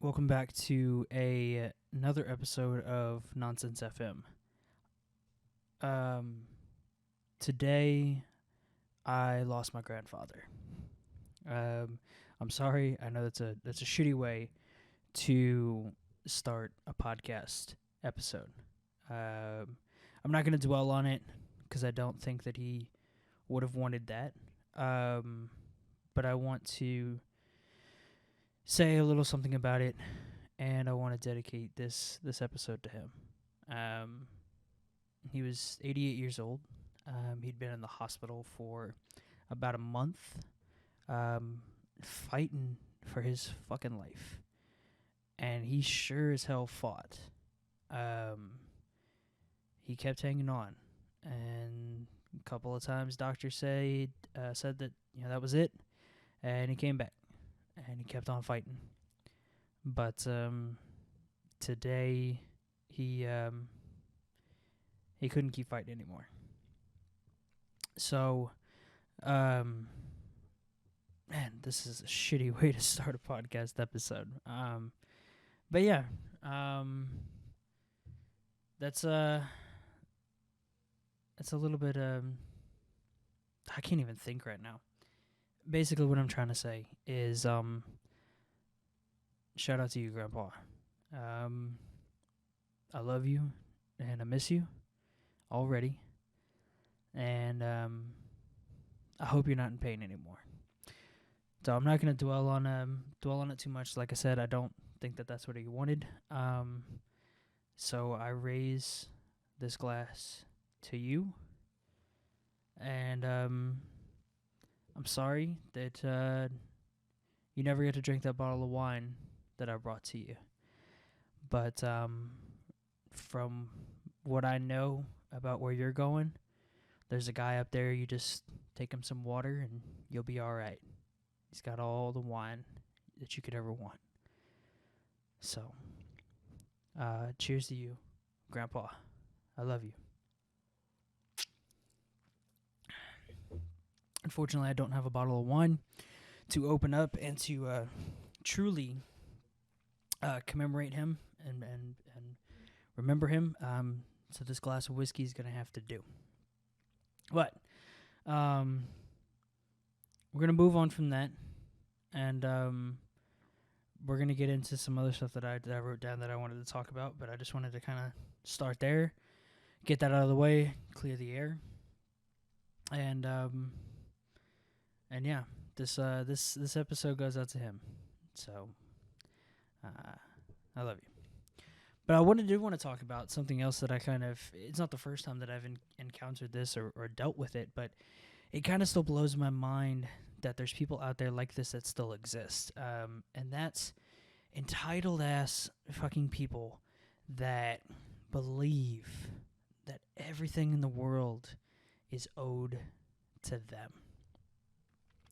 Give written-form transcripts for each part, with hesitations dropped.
Welcome back to another episode of Nonsense FM. Um, Today I lost my grandfather. I'm sorry. I know that's a shitty way to start a podcast episode. I'm not going to dwell on it because I don't think that he would have wanted that. But I want to say a little something about it, and I want to dedicate this episode to him. He was 88 years old. He'd been in the hospital for about a month, fighting for his fucking life, and he sure as hell fought. He kept hanging on, and a couple of times doctors said that that was it, and he came back, and he kept on fighting. But today he couldn't keep fighting anymore. So, man, this is a shitty way to start a podcast episode. But yeah, that's a little bit. I can't even think right now. Basically, what I'm trying to say is, shout out to you, Grandpa. I love you, and I miss you already. And I hope you're not in pain anymore. So I'm not gonna dwell on it too much. Like I said, I don't think that that's what he wanted. So I raise this glass to you, and I'm sorry that you never get to drink that bottle of wine that I brought to you. But from what I know about where you're going, there's a guy up there. You just take him some water and you'll be all right. He's got all the wine that you could ever want. So, cheers to you, Grandpa. I love you. Unfortunately, I don't have a bottle of wine to open up and to truly commemorate him and remember him. So this glass of whiskey is going to have to do. But we're going to move on from that, and we're going to get into some other stuff that I wrote down that I wanted to talk about, but I just wanted to kind of start there, get that out of the way, clear the air. And yeah, this episode goes out to him. So I love you. But I want to talk about something else that I it's not the first time that I've encountered this or dealt with it, but it kind of still blows my mind that there's people out there like this that still exist. And that's entitled-ass fucking people that believe that everything in the world is owed to them.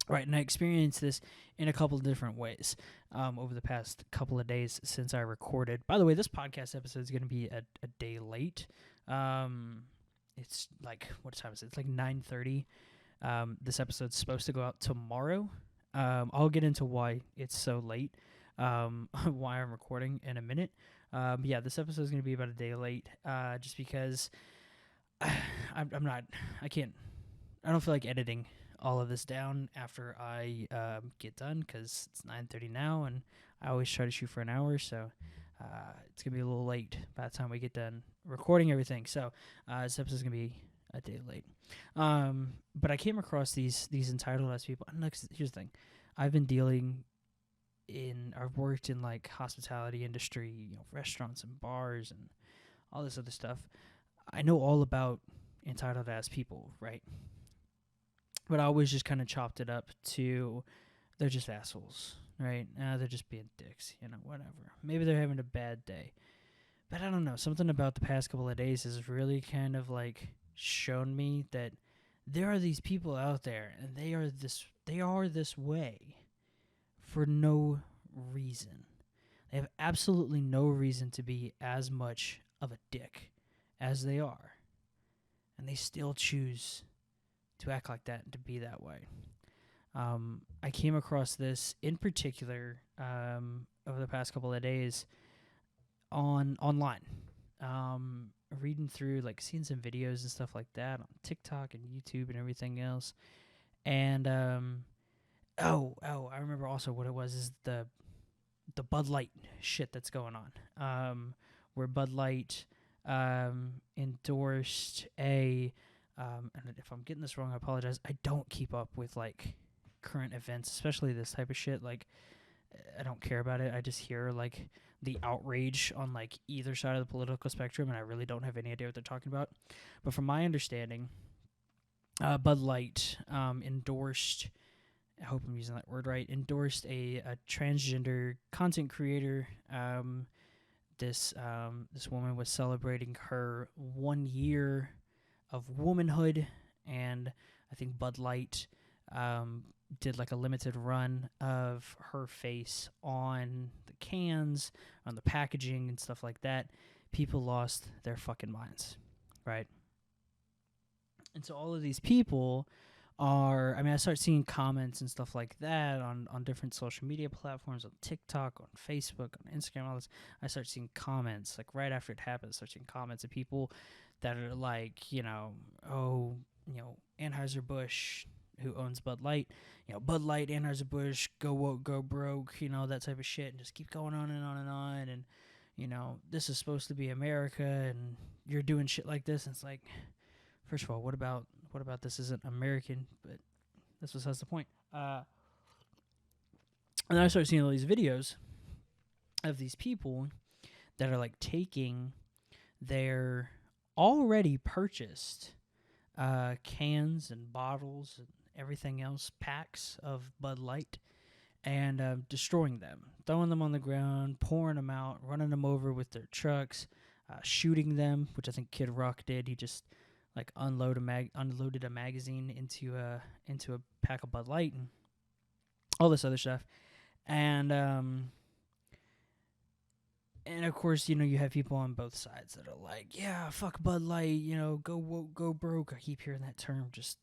Right, and I experienced this in a couple of different ways over the past couple of days since I recorded. By the way, this podcast episode is going to be a day late. It's like, what time is it? It's like 9:30. This episode's supposed to go out tomorrow. I'll get into why it's so late, why I'm recording in a minute. But yeah, this episode is going to be about a day late just because I don't feel like editing all of this down after I get done, because it's 9:30 now, and I always try to shoot for an hour, so it's going to be a little late by the time we get done recording everything. So this episode's going to be a day late. But I came across these entitled-ass people. And look, here's the thing. I've worked in like hospitality industry, restaurants and bars and all this other stuff. I know all about entitled-ass people, right? But I always just kind of chopped it up to they're just assholes, right? They're just being dicks, whatever. Maybe they're having a bad day. But I don't know. Something about the past couple of days has really kind of like shown me that there are these people out there, and they are this way for no reason. They have absolutely no reason to be as much of a dick as they are. And they still choose to act like that and to be that way. I came across this in particular over the past couple of days online. Reading through, like, seeing some videos and stuff like that on TikTok and YouTube and everything else. And I remember also what it was is the Bud Light shit that's going on. Where Bud Light endorsed and if I'm getting this wrong, I apologize. I don't keep up with like current events, especially this type of shit. Like, I don't care about it. I just hear like the outrage on like either side of the political spectrum, and I really don't have any idea what they're talking about. But from my understanding, Bud Light endorsed. I hope I'm using that word right. Endorsed a transgender content creator. This woman was celebrating her 1 year of womanhood, and I think Bud Light did like a limited run of her face on the cans, on the packaging, and stuff like that. People lost their fucking minds, right? And so all of these people I start seeing comments and stuff like that on different social media platforms, on TikTok, on Facebook, on Instagram, all this. I start seeing comments, like right after it happened, I start seeing comments of people that are like, Anheuser-Busch, who owns Bud Light, Bud Light, Anheuser-Busch, go woke, go broke, that type of shit, and just keep going on and on and on, and, this is supposed to be America, and you're doing shit like this, and it's like, first of all, what about this isn't American? But that's besides the point. And then I started seeing all these videos of these people that are like taking their already purchased cans and bottles and everything else, packs of Bud Light, and destroying them, throwing them on the ground, pouring them out, running them over with their trucks, shooting them, which I think Kid Rock did. He just like unloaded a magazine into a pack of Bud Light and all this other stuff, and of course, you have people on both sides that are like, yeah, fuck Bud Light, go woke, go broke. I keep hearing that term just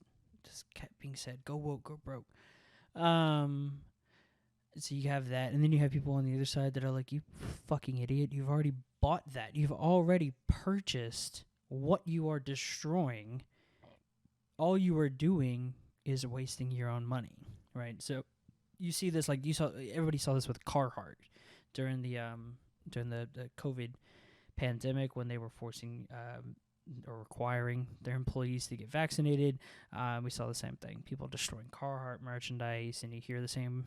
kept being said, go woke, go broke. So you have that, and then you have people on the other side that are like, you fucking idiot, you've already bought that, you've already purchased what you are destroying. All you are doing is wasting your own money, right? So you see this, like everybody saw this with Carhartt during the COVID pandemic, when they were forcing or requiring their employees to get vaccinated. We saw the same thing, people destroying Carhartt merchandise, and you hear the same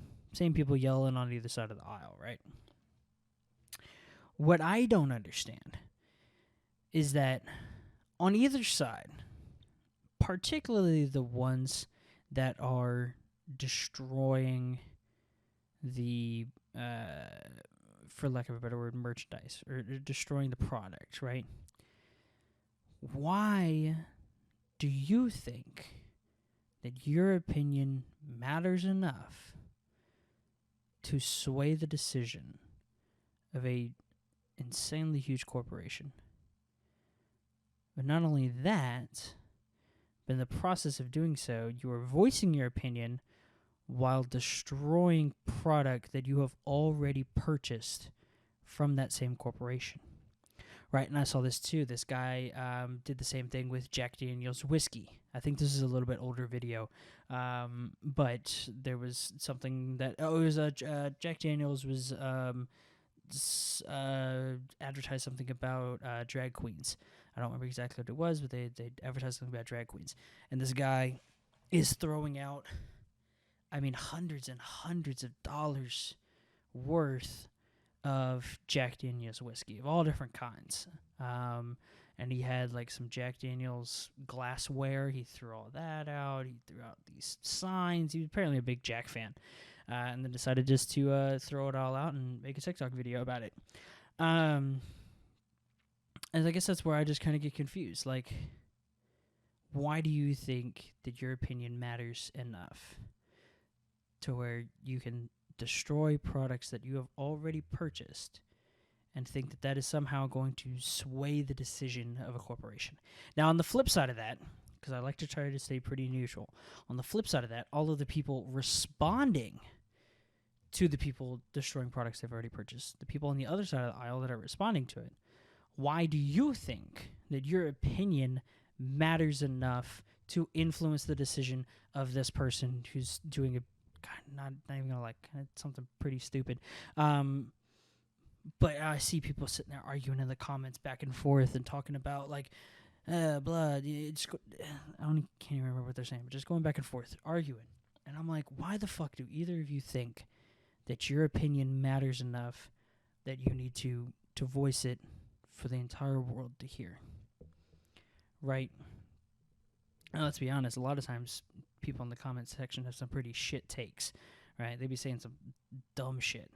people yelling on either side of the aisle, right? What I don't understand is that on either side, particularly the ones that are destroying the, for lack of a better word, merchandise, or destroying the product, right? Why do you think that your opinion matters enough to sway the decision of a insanely huge corporation? But not only that, but in the process of doing so, you are voicing your opinion while destroying product that you have already purchased from that same corporation. Right, and I saw this too. This guy did the same thing with Jack Daniel's whiskey. I think this is a little bit older video, but there was something that Jack Daniel's was advertised something about drag queens. I don't remember exactly what it was, but they advertised something about drag queens. And this guy is throwing out, hundreds and hundreds of dollars worth of Jack Daniel's whiskey of all different kinds. And he had like some Jack Daniel's glassware. He threw all that out. He threw out these signs. He was apparently a big Jack fan. And then decided just to throw it all out and make a TikTok video about it. And I guess that's where I just kind of get confused. Like, why do you think that your opinion matters enough to where you can destroy products that you have already purchased and think that that is somehow going to sway the decision of a corporation? Now, on the flip side of that, because I like to try to stay pretty neutral. On the flip side of that, all of the people responding to the people destroying products they've already purchased, the people on the other side of the aisle that are responding to it, why do you think that your opinion matters enough to influence the decision of this person who's doing a, God, not even gonna something pretty stupid. But I see people sitting there arguing in the comments back and forth and talking about blood. Can't even remember what they're saying, but just going back and forth, arguing. And I'm like, why the fuck do either of you think that your opinion matters enough that you need to voice it for the entire world to hear? Right? Now, let's be honest, a lot of times people in the comment section have some pretty shit takes, right? They be saying some dumb shit.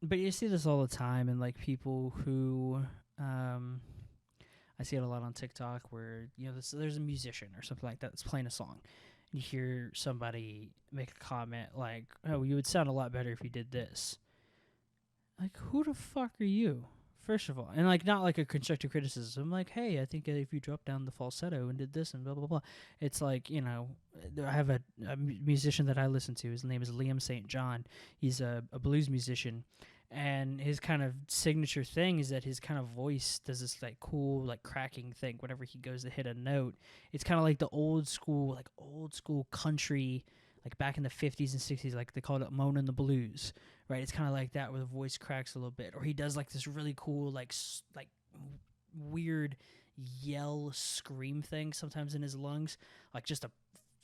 But you see this all the time, and people who, I see it a lot on TikTok where, there's a musician or something like that that's playing a song. You hear somebody make a comment like, oh, you would sound a lot better if you did this. Like, who the fuck are you? First of all, and not like a constructive criticism, like, hey, I think if you dropped down the falsetto and did this and blah blah blah, it's like, I have a musician that I listen to. His name is Liam St. John. He's a blues musician, and his kind of signature thing is that his kind of voice does this cool cracking thing whenever he goes to hit a note. It's kind of like the old school country, back in the 50s and 60s, they called it moaning the blues. Right, it's kind of like that where the voice cracks a little bit, or he does this really cool weird yell scream thing sometimes in his lungs, just a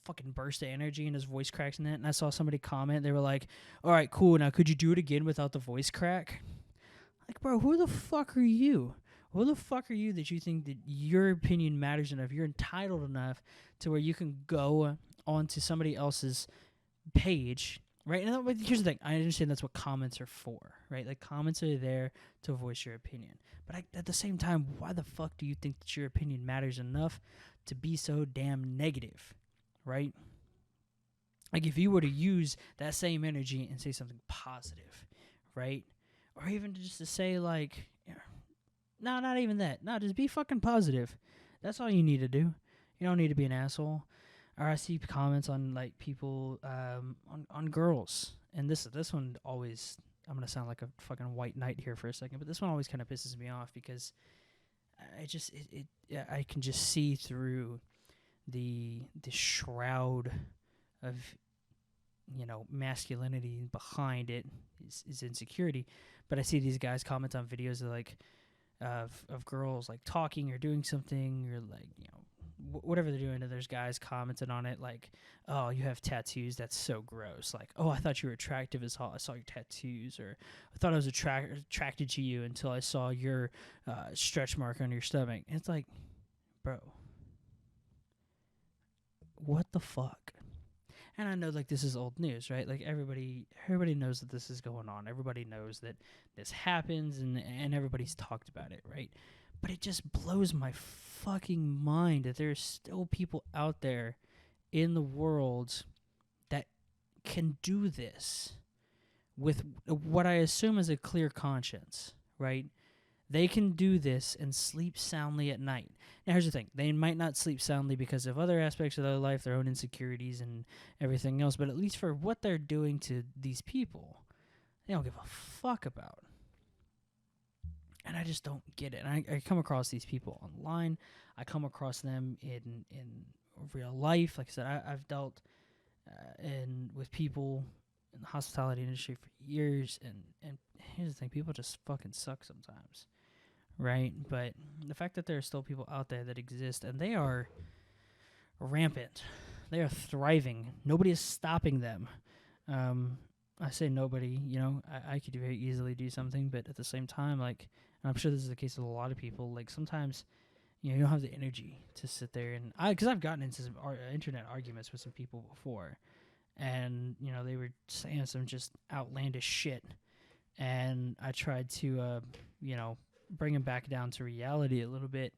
fucking burst of energy, and his voice cracks in it. And I saw somebody comment, they were like, "All right, cool. Now could you do it again without the voice crack?" Like, bro, who the fuck are you? Who the fuck are you that you think that your opinion matters enough? You're entitled enough to where you can go onto somebody else's page. Right, and here's the thing. I understand that's what comments are for, right? Comments are there to voice your opinion. But at the same time, why the fuck do you think that your opinion matters enough to be so damn negative, right? If you were to use that same energy and say something positive, right? Or even just to say no, not even that. No, just be fucking positive. That's all you need to do. You don't need to be an asshole. Or I see comments on people on girls, and this one always, I'm gonna sound like a fucking white knight here for a second, but this one always kind of pisses me off because I can just see through the shroud of masculinity behind it is insecurity. But I see these guys comment on videos of girls talking or doing something, or whatever they're doing, and there's guys commenting on it oh, you have tattoos, that's so gross. Oh, I thought you were attractive as hell, I saw your tattoos. Or I thought I was attracted to you until I saw your stretch mark on your stomach. And it's like, bro, what the fuck? And I know this is old news, right? Everybody knows that this is going on. Everybody knows that this happens, and everybody's talked about it, right? But it just blows my fucking mind that there's still people out there in the world that can do this with what I assume is a clear conscience, right? They can do this and sleep soundly at night. Now, here's the thing. They might not sleep soundly because of other aspects of their life, their own insecurities and everything else, but at least for what they're doing to these people, they don't give a fuck about. And I just don't get it. And I come across these people online. I come across them in real life. Like I said, I've dealt with people in the hospitality industry for years. And here's the thing. People just fucking suck sometimes. Right? But the fact that there are still people out there that exist, and they are rampant. They are thriving. Nobody is stopping them. I say nobody, I could very easily do something, but at the same time, and I'm sure this is the case with a lot of people, sometimes, you don't have the energy to sit there and, because I've gotten into some internet arguments with some people before, and, they were saying some just outlandish shit, and I tried to, bring them back down to reality a little bit,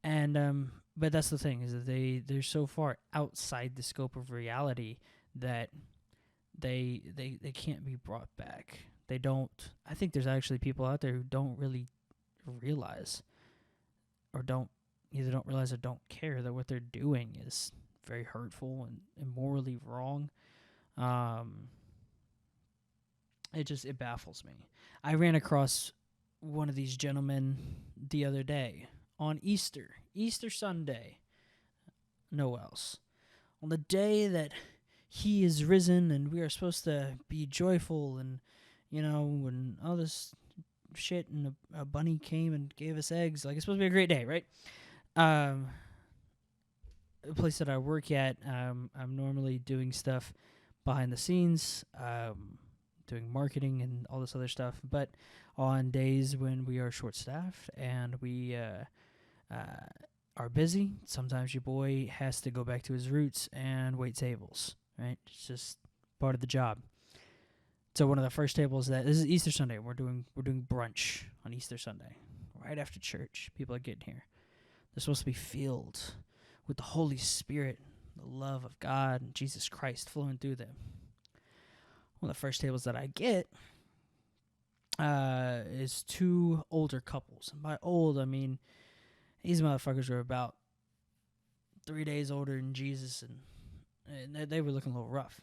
and, but that's the thing, is that they're so far outside the scope of reality that they can't be brought back. They don't. I think there's actually people out there who don't really realize or don't, either don't realize or don't care that what they're doing is very hurtful and morally wrong. Um, it baffles me. I ran across one of these gentlemen the other day on Easter Sunday, no else. On the day that he is risen and we are supposed to be joyful and, when all this shit and a bunny came and gave us eggs, like it's supposed to be a great day, right? The place that I work at, I'm normally doing stuff behind the scenes, doing marketing and all this other stuff. But on days when we are short-staffed and we are busy, sometimes your boy has to go back to his roots and wait tables, right? It's just part of the job. So one of the first tables this is Easter Sunday. We're doing brunch on Easter Sunday, right after church. People are getting here. They're supposed to be filled with the Holy Spirit, the love of God and Jesus Christ flowing through them. One of the first tables that I get is two older couples. And by old, I mean these motherfuckers were about 3 days older than Jesus, and they were looking a little rough.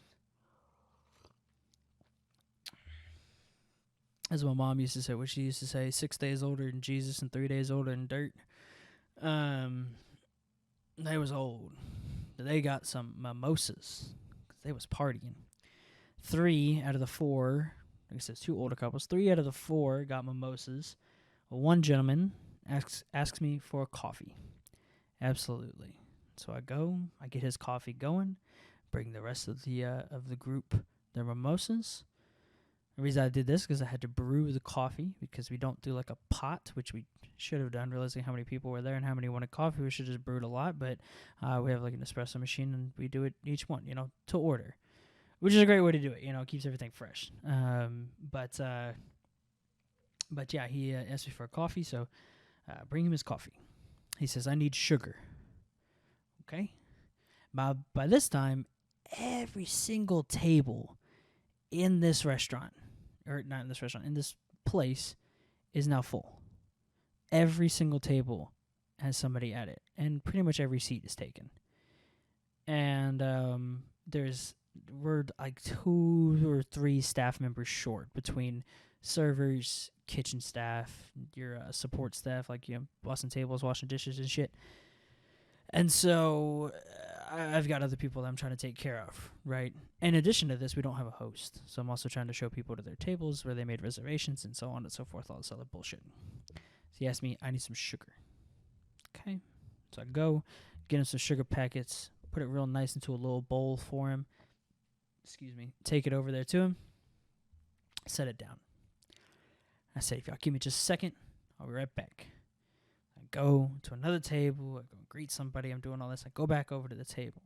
As my mom used to say, what she used to say, 6 days older than Jesus and 3 days older than dirt. They was old. They got some mimosas. They was partying. 3 out of the 4, like I said, 2 older couples, 3 out of the 4 got mimosas. One gentleman asks me for a coffee. Absolutely. So I go, I get his coffee going, bring the rest of the group their mimosas. The reason I did this because I had to brew the coffee because we don't do like a pot, which we should have done, realizing how many people were there and how many wanted coffee. We should have just brewed a lot, but we have like an espresso machine and we do it each one, to order, which is a great way to do it. It keeps everything fresh. But yeah, he asked me for a coffee, so bring him his coffee. He says, I need sugar. Okay. By this time, every single table in this restaurant, or not in this restaurant, in this place, is now full. Every single table has somebody at it, and pretty much every seat is taken. And we're like 2 or 3 staff members short between servers, kitchen staff, your support staff, like bussing tables, washing dishes and shit. And so I've got other people that I'm trying to take care of, right? In addition to this, we don't have a host. So I'm also trying to show people to their tables where they made reservations and so on and so forth, all this other bullshit. So he asked me, I need some sugar. Okay. So I go, get him some sugar packets, put it real nice into a little bowl for him. Take it over there to him, set it down. I said, if y'all give me just a second, I'll be right back. I go to another table. I go greet somebody. I'm doing all this. I go back over to the table.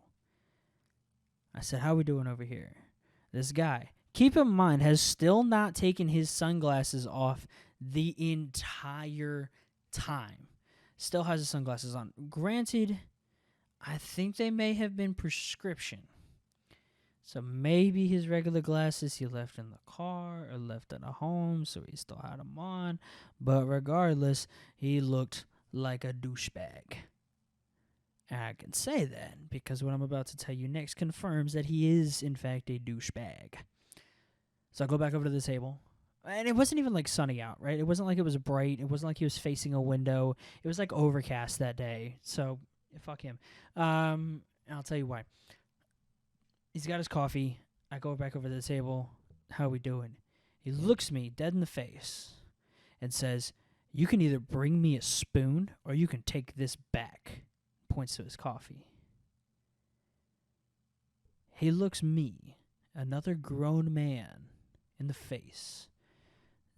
I said, how we doing over here? This guy, keep in mind, has still not taken his sunglasses off the entire time. Still has his sunglasses on. Granted, I think they may have been prescription. So maybe his regular glasses he left in the car or left at home, so he still had them on. But regardless, he looked like a douchebag. And I can say that because what I'm about to tell you next confirms that he is, in fact, a douchebag. So I go back over to the table. And it wasn't even like sunny out, right? It wasn't like it was bright. It wasn't like he was facing a window. It was like overcast that day. So fuck him. And I'll tell you why. He's got his coffee. I go back over to the table. How we doing? He looks me dead in the face and says, you can either bring me a spoon or you can take this back. Points to his coffee. He looks me, another grown man, in the face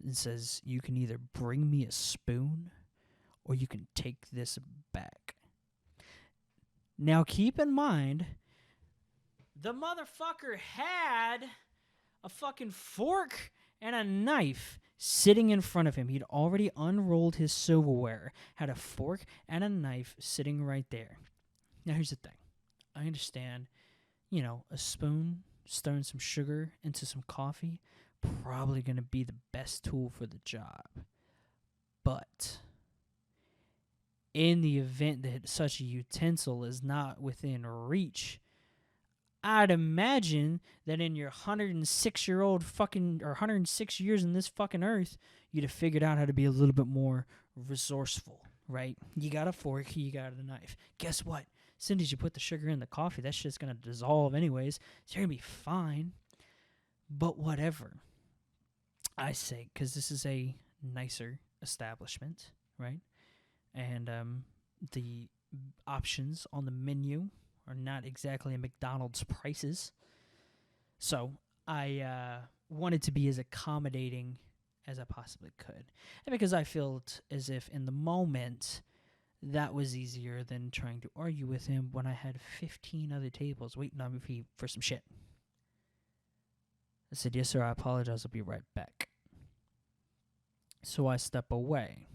and says, you can either bring me a spoon or you can take this back. Now keep in mind, the motherfucker had a fucking fork and a knife sitting in front of him. He'd already unrolled his silverware, had a fork and a knife sitting right there. Now, here's the thing. I understand, a spoon, stirring some sugar into some coffee, probably going to be the best tool for the job. But in the event that such a utensil is not within reach, I'd imagine that in your 106-year-old fucking, or 106 years in this fucking earth, you'd have figured out how to be a little bit more resourceful, right? You got a fork, you got a knife. Guess what? As soon as you put the sugar in the coffee, that shit's gonna dissolve anyways. So you're gonna be fine. But whatever, I say, because this is a nicer establishment, right? And the options on the menu are not exactly a McDonald's prices. So I wanted to be as accommodating as I possibly could. And because I felt as if in the moment that was easier than trying to argue with him when I had 15 other tables waiting on me for some shit. I said, yes, sir, I apologize. I'll be right back. So I step away.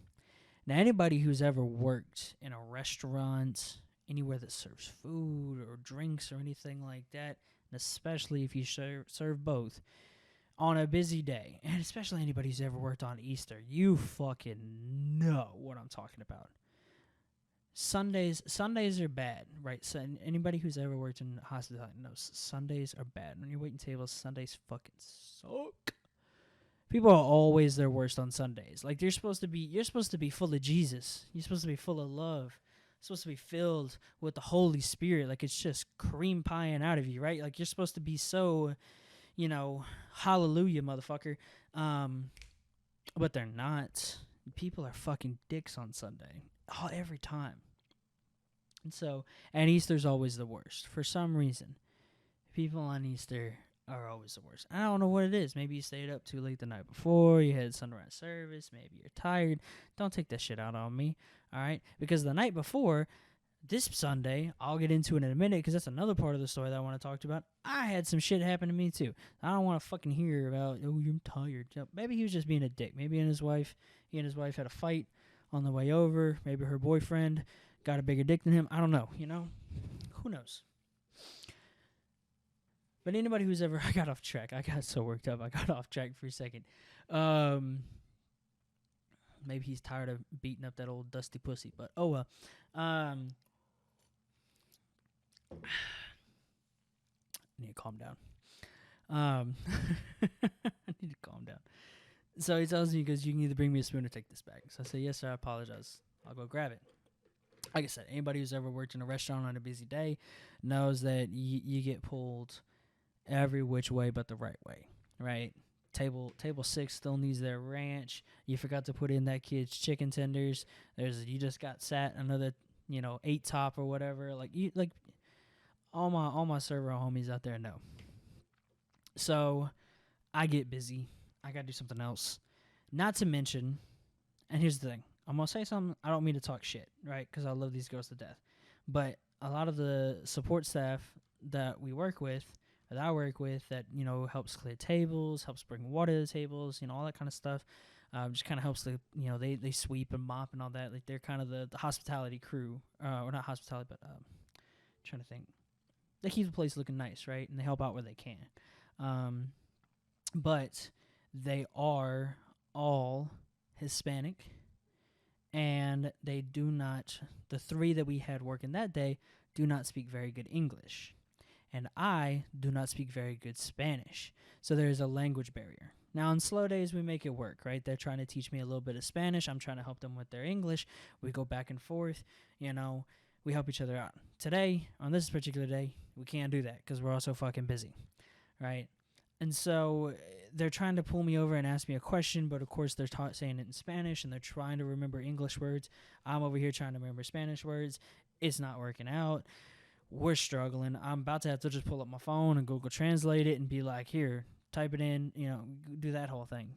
Now, anybody who's ever worked in a restaurant, anywhere that serves food or drinks or anything like that, and especially if you serve both, on a busy day, and especially anybody who's ever worked on Easter, you fucking know what I'm talking about. Sundays are bad, right? So anybody who's ever worked in hospitality knows Sundays are bad. When you're waiting tables, Sundays fucking suck. People are always their worst on Sundays. Like you're supposed to be full of Jesus. You're supposed to be full of love. You're supposed to be filled with the Holy Spirit. Like it's just cream pieing out of you, right? Like you're supposed to be so, hallelujah, motherfucker. But they're not. People are fucking dicks on Sunday. Every time. And Easter's always the worst. For some reason, people on Easter are always the worst. I don't know what it is. Maybe you stayed up too late the night before. You had sunrise service. Maybe you're tired. Don't take that shit out on me, all right? Because the night before, this Sunday, I'll get into it in a minute because that's another part of the story that I want to talk about. I had some shit happen to me too. I don't want to fucking hear about, you're tired. Maybe he was just being a dick. Maybe he and his wife had a fight on the way over. Maybe her boyfriend got a bigger dick than him. I don't know, Who knows? But anybody who's ever... I got off track. I got so worked up. I got off track for a second. Maybe he's tired of beating up that old dusty pussy. But, oh well. I need to calm down. I need to calm down. So he tells me, he goes, you can either bring me a spoon or take this back. So I say, yes, sir, I apologize. I'll go grab it. Like I said, anybody who's ever worked in a restaurant on a busy day knows that you get pulled every which way but the right way, right? Table 6 still needs their ranch. You forgot to put in that kid's chicken tenders. You just got sat another 8 top or whatever. Like all my server homies out there know. So I get busy. I gotta do something else. Not to mention, and here's the thing. I'm going to say something. I don't mean to talk shit, right? Because I love these girls to death. But a lot of the support staff that we work with, that I work with, that, helps clear tables, helps bring water to the tables, all that kind of stuff, just kind of helps they sweep and mop and all that. Like, they're kind of the hospitality crew. Or not hospitality, but trying to think. They keep the place looking nice, right? And they help out where they can. But they are all Hispanic. And they do not, the 3 that we had working that day, do not speak very good English. And I do not speak very good Spanish. So there's a language barrier. Now, on slow days, we make it work, right? They're trying to teach me a little bit of Spanish. I'm trying to help them with their English. We go back and forth. We help each other out. Today, on this particular day, we can't do that because we're all so fucking busy, right? And so they're trying to pull me over and ask me a question, but of course they're saying it in Spanish, and they're trying to remember English words. I'm over here trying to remember Spanish words. It's not working out. We're struggling. I'm about to have to just pull up my phone and Google Translate it and be like, here, type it in, do that whole thing.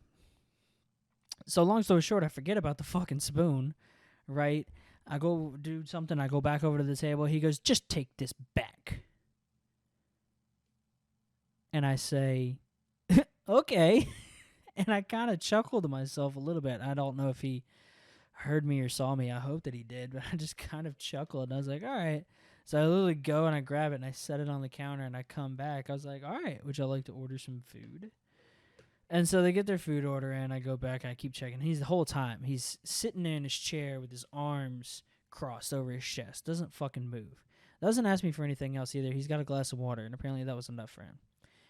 So long story short, I forget about the fucking spoon, right? I go do something. I go back over to the table. He goes, just take this back. And I say, okay. And I kind of chuckled to myself a little bit. I don't know if he heard me or saw me. I hope that he did. But I just kind of chuckled. And I was like, all right. So I literally go and I grab it and I set it on the counter and I come back. I was like, all right, would y'all like to order some food? And so they get their food order and I go back and I keep checking. The whole time, he's sitting there in his chair with his arms crossed over his chest. Doesn't fucking move. Doesn't ask me for anything else either. He's got a glass of water, and apparently that was enough for him.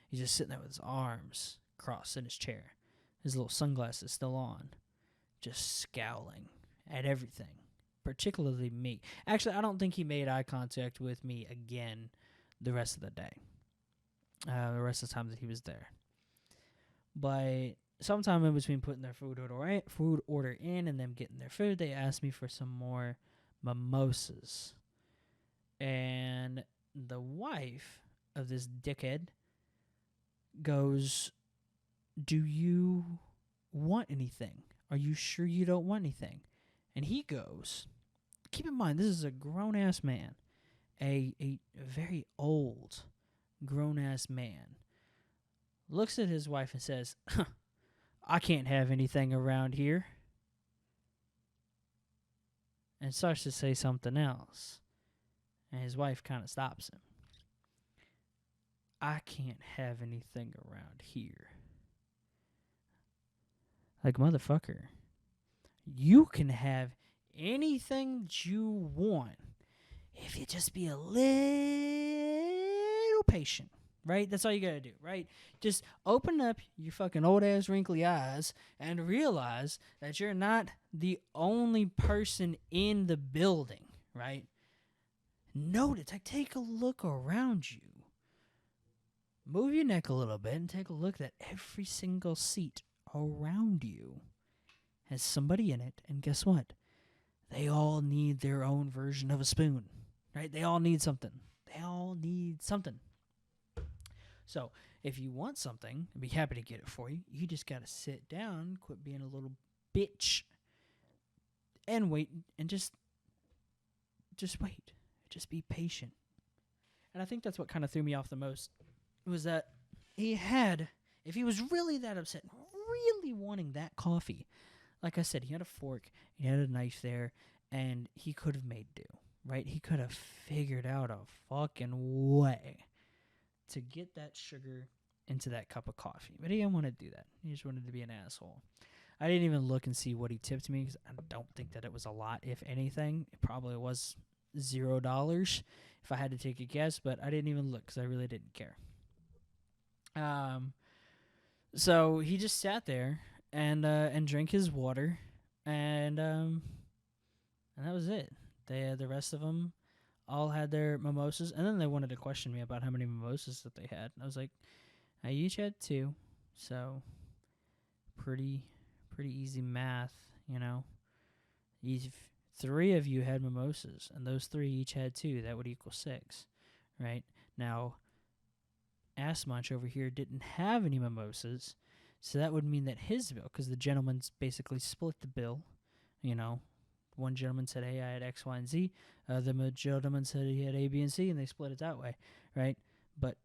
He's just sitting there with his arms crossed in his chair, his little sunglasses still on, just scowling at everything, particularly me. Actually, I don't think he made eye contact with me again the rest of the day, the rest of the time that he was there. But sometime in between putting their food order in and them getting their food, they asked me for some more mimosas. And the wife of this dickhead goes, "Do you want anything? Are you sure you don't want anything?" And he goes, keep in mind, this is a grown-ass man, a very old grown-ass man, looks at his wife and says, "I can't have anything around here," and starts to say something else. And his wife kind of stops him. "I can't have anything around here." Like, motherfucker, you can have anything that you want if you just be a little patient, right? That's all you gotta do, right? Just open up your fucking old-ass wrinkly eyes and realize that you're not the only person in the building, right? Notice, take a look around you. Move your neck a little bit and take a look at every single seat around you has somebody in it, and guess what? They all need their own version of a spoon, right? They all need something. So, if you want something, I'd be happy to get it for you. You just gotta sit down, quit being a little bitch, and wait, and just wait. Just be patient. And I think that's what kind of threw me off the most, was that if he was really that upset, really wanting that coffee, like I said, he had a fork, he had a knife there, and he could have made do, right? He could have figured out a fucking way to get that sugar into that cup of coffee. But he didn't want to do that. He just wanted to be an asshole. I didn't even look and see what he tipped me, because I don't think that it was a lot, if anything. It probably was $0 if I had to take a guess, but I didn't even look because I really didn't care. So he just sat there and drank his water, and that was it. The rest of them all had their mimosas, and then they wanted to question me about how many mimosas that they had. And I was like, I each had 2, so pretty easy math, you know. If 3 of you had mimosas, and those 3 each had 2, that would equal 6, right? Now, Ass Munch over here didn't have any mimosas, so that would mean that his bill, because the gentleman's basically split the bill, you know. One gentleman said, "Hey, I had X, Y, and Z." The gentleman said he had A, B, and C, and they split it that way, right? But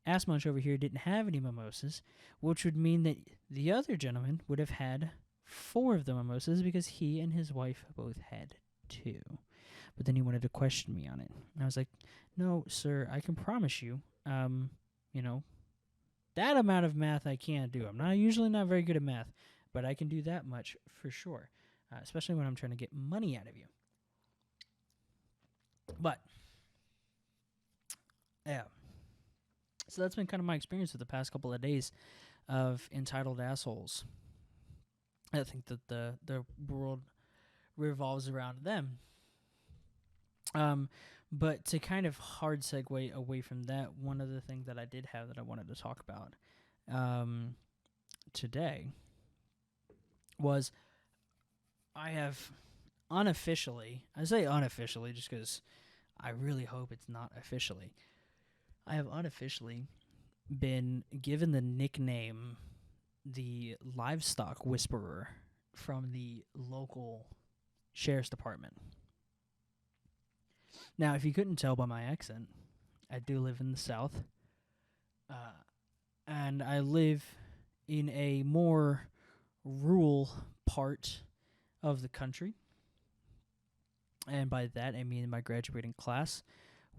Ass Munch over here didn't have any mimosas, which would mean that the other gentleman would have had 4 of the mimosas, because he and his wife both had 2. But then he wanted to question me on it. And I was like, "No, sir, I can promise you, you know, that amount of math I can't do. I'm usually not very good at math, but I can do that much for sure, especially when I'm trying to get money out of you." But, yeah. So that's been kind of my experience with the past couple of days of entitled assholes. I think that the world revolves around them. But to kind of hard segue away from that, one other thing that I did have that I wanted to talk about today was I have unofficially, I say unofficially just because I really hope it's not officially, I have unofficially been given the nickname the Livestock Whisperer from the local sheriff's department. Now, if you couldn't tell by my accent, I do live in the South, and I live in a more rural part of the country. And by that, I mean my graduating class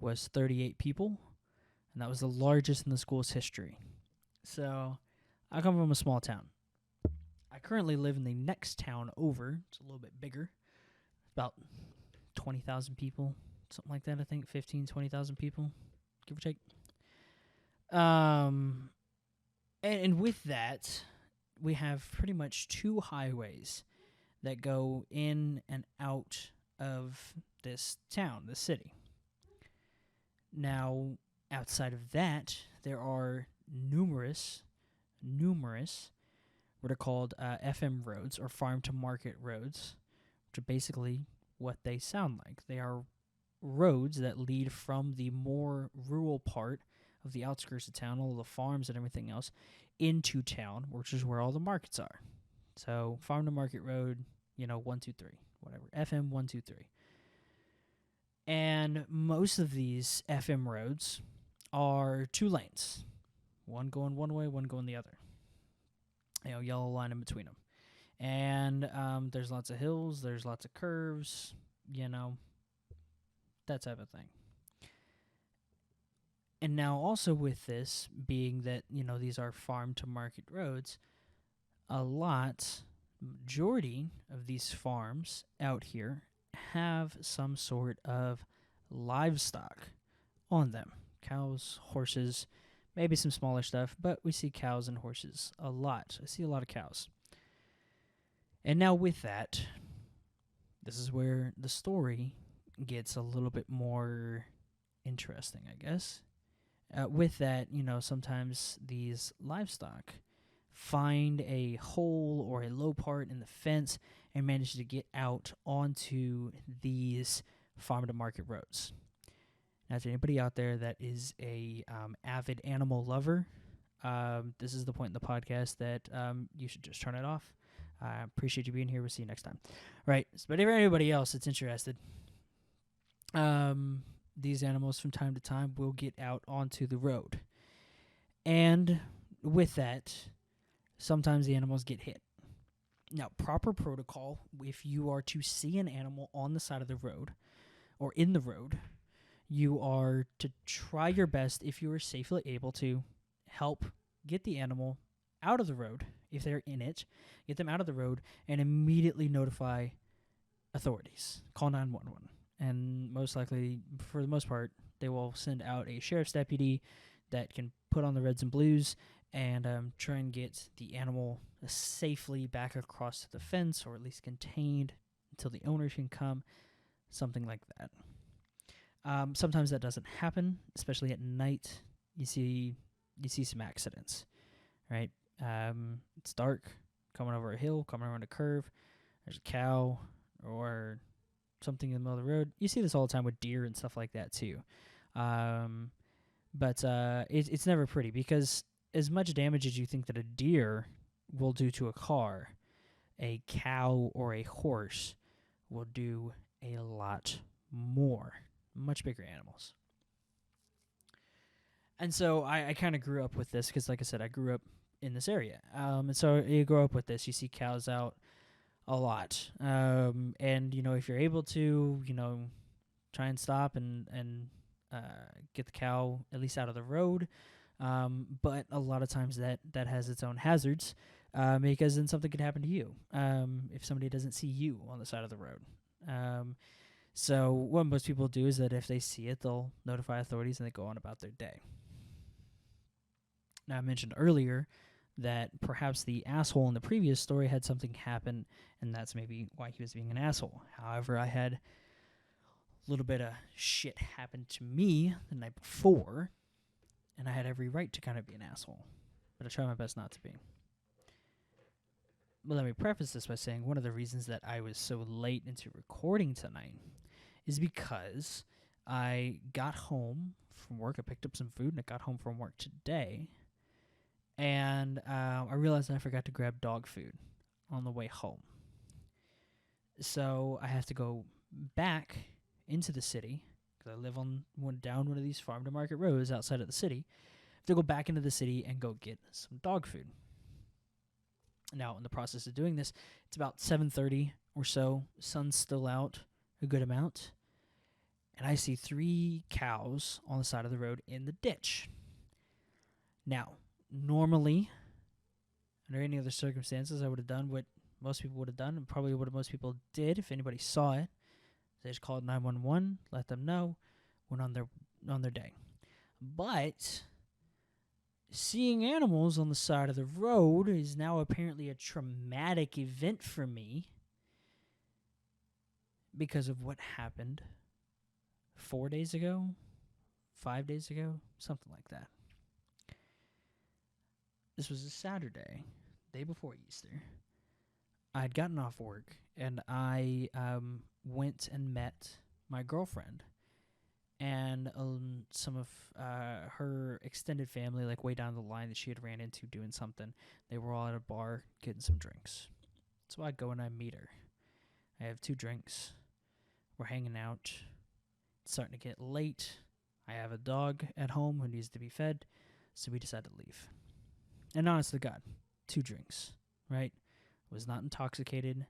was 38 people, and that was the largest in the school's history. So, I come from a small town. I currently live in the next town over. It's a little bit bigger, about 20,000 people, something like that. I think 15, 20,000 people, give or take. And with that, we have pretty much 2 highways that go in and out of this town, this city. Now, outside of that, there are numerous, what are called FM roads, or farm to market roads, which are basically what they sound like. They are roads that lead from the more rural part of the outskirts of town, all the farms and everything else, into town, which is where all the markets are. So, farm to market road, 1, 2, 3, whatever. FM 1, 2, 3. And most of these FM roads are 2 lanes, one going one way, one going the other. Yellow line in between them. And there's lots of hills, there's lots of curves, that type of thing. And now also with this being that, these are farm to market roads, majority of these farms out here have some sort of livestock on them. Cows, horses, maybe some smaller stuff, but we see cows and horses a lot. I see a lot of cows. And now with that, this is where the story gets a little bit more interesting, I guess. With that, sometimes these livestock find a hole or a low part in the fence and manage to get out onto these farm-to-market roads. Now, to anybody out there that is a avid animal lover, this is the point in the podcast that you should just turn it off. I appreciate you being here. We'll see you next time. Right. But if anybody else that's interested, these animals from time to time will get out onto the road. And with that, sometimes the animals get hit. Now, proper protocol, if you are to see an animal on the side of the road or in the road, you are to try your best, if you are safely able to, help get the animal out of the road, if they're in it, get them out of the road, and immediately notify authorities. Call 911. And most likely, for the most part, they will send out a sheriff's deputy that can put on the reds and blues and try and get the animal safely back across to the fence, or at least contained until the owner can come, something like that. Sometimes that doesn't happen, especially at night. You see some accidents, right? It's dark, coming over a hill, coming around a curve. There's a cow or something in the middle of the road. You see this all the time with deer and stuff like that too. But it's never pretty, because as much damage as you think that a deer will do to a car, a cow or a horse will do a lot more. Much bigger animals. And so I kind of grew up with this because, like I said, I grew up in this area. And so you grow up with this. You see cows out a lot. And, if you're able to, try and stop and get the cow at least out of the road. But a lot of times that has its own hazards, because then something could happen to you if somebody doesn't see you on the side of the road. So what most people do is that if they see it, they'll notify authorities and they go on about their day. Now, I mentioned earlier that perhaps the asshole in the previous story had something happen, and that's maybe why he was being an asshole. However, I had a little bit of shit happen to me the night before, and I had every right to kind of be an asshole, but I try my best not to be. But let me preface this by saying one of the reasons that I was so late into recording tonight is because I got home from work. I picked up some food, and I got home from work today, and I realized I forgot to grab dog food on the way home. So I have to go back into the city, because I live down one of these farm-to-market roads outside of the city. I have to go back into the city and go get some dog food. Now, in the process of doing this, it's about 7:30 or so. Sun's still out a good amount. And I see 3 cows on the side of the road in the ditch. Now, normally, under any other circumstances, I would have done what most people would have done, and probably what most people did if anybody saw it. They just called 911, let them know, went on their day. But seeing animals on the side of the road is now apparently a traumatic event for me because of what happened 4 days ago, 5 days ago, something like that. This was a Saturday, day before Easter. I had gotten off work and I went and met my girlfriend and some of her extended family, like way down the line that she had ran into doing something. They were all at a bar getting some drinks. So I go and I meet her. I have 2 drinks. We're hanging out. It's starting to get late. I have a dog at home who needs to be fed, so we decide to leave. And honest to God, 2 drinks, right? Was not intoxicated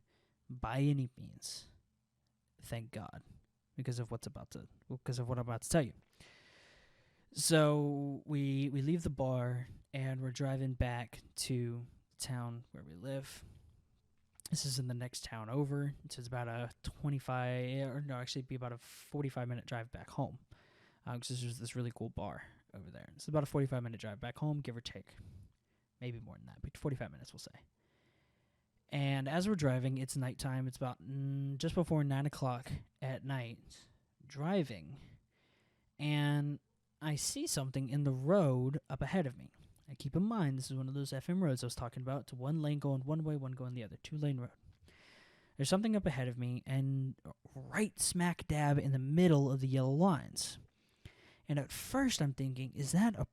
by any means. Thank God. Because of what I'm about to tell you. So we leave the bar and we're driving back to the town where we live. This is in the next town over. It's about a 45-minute drive back home. Because there's this really cool bar over there. It's about a 45-minute drive back home, give or take. Maybe more than that, but 45 minutes we'll say. And as we're driving, it's nighttime. It's about just before 9 o'clock at night, driving. And I see something in the road up ahead of me. Now keep in mind, this is one of those FM roads I was talking about. It's 1 lane going one way, 1 going the other. 2-lane road. There's something up ahead of me, and right smack dab in the middle of the yellow lines. And at first I'm thinking, is that a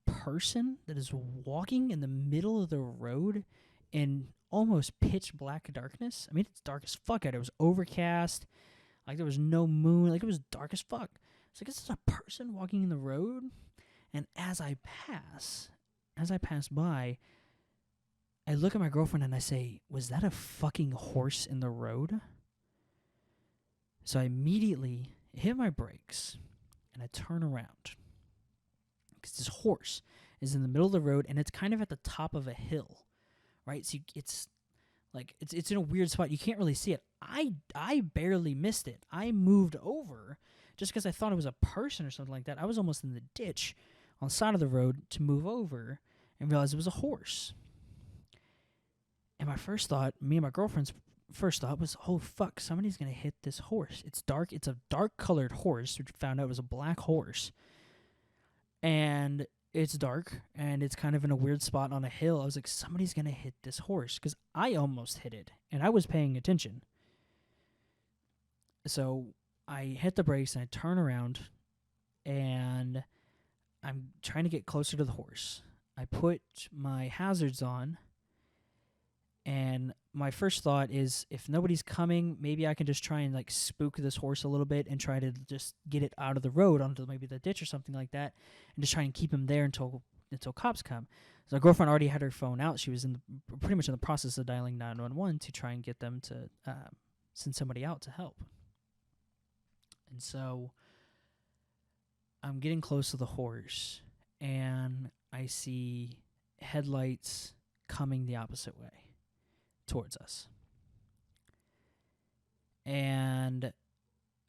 person that is walking in the middle of the road in almost pitch black darkness? I mean, it's dark as fuck out. It was overcast. Like, there was no moon. Like, it was dark as fuck. It's like, is this a person walking in the road? And as I pass by, I look at my girlfriend and I say, was that a fucking horse in the road? So I immediately hit my brakes and I turn around. Because this horse is in the middle of the road and it's kind of at the top of a hill. Right? So it's in a weird spot. You can't really see it. I barely missed it. I moved over just because I thought it was a person or something like that. I was almost in the ditch on the side of the road to move over and realize it was a horse. And my first thought, me and my girlfriend's first thought was, oh fuck, somebody's going to hit this horse. It's dark. It's a dark colored horse, which we found out it was a black horse. And it's dark, and it's kind of in a weird spot on a hill. I was like, somebody's going to hit this horse, because I almost hit it, and I was paying attention. So I hit the brakes, and I turn around, and I'm trying to get closer to the horse. I put my hazards on, and my first thought is, if nobody's coming, maybe I can just try and like spook this horse a little bit and try to just get it out of the road onto maybe the ditch or something like that, and just try and keep him there until cops come. So my girlfriend already had her phone out. She was pretty much in the process of dialing 911 to try and get them to send somebody out to help. And so I'm getting close to the horse, and I see headlights coming the opposite way towards us. And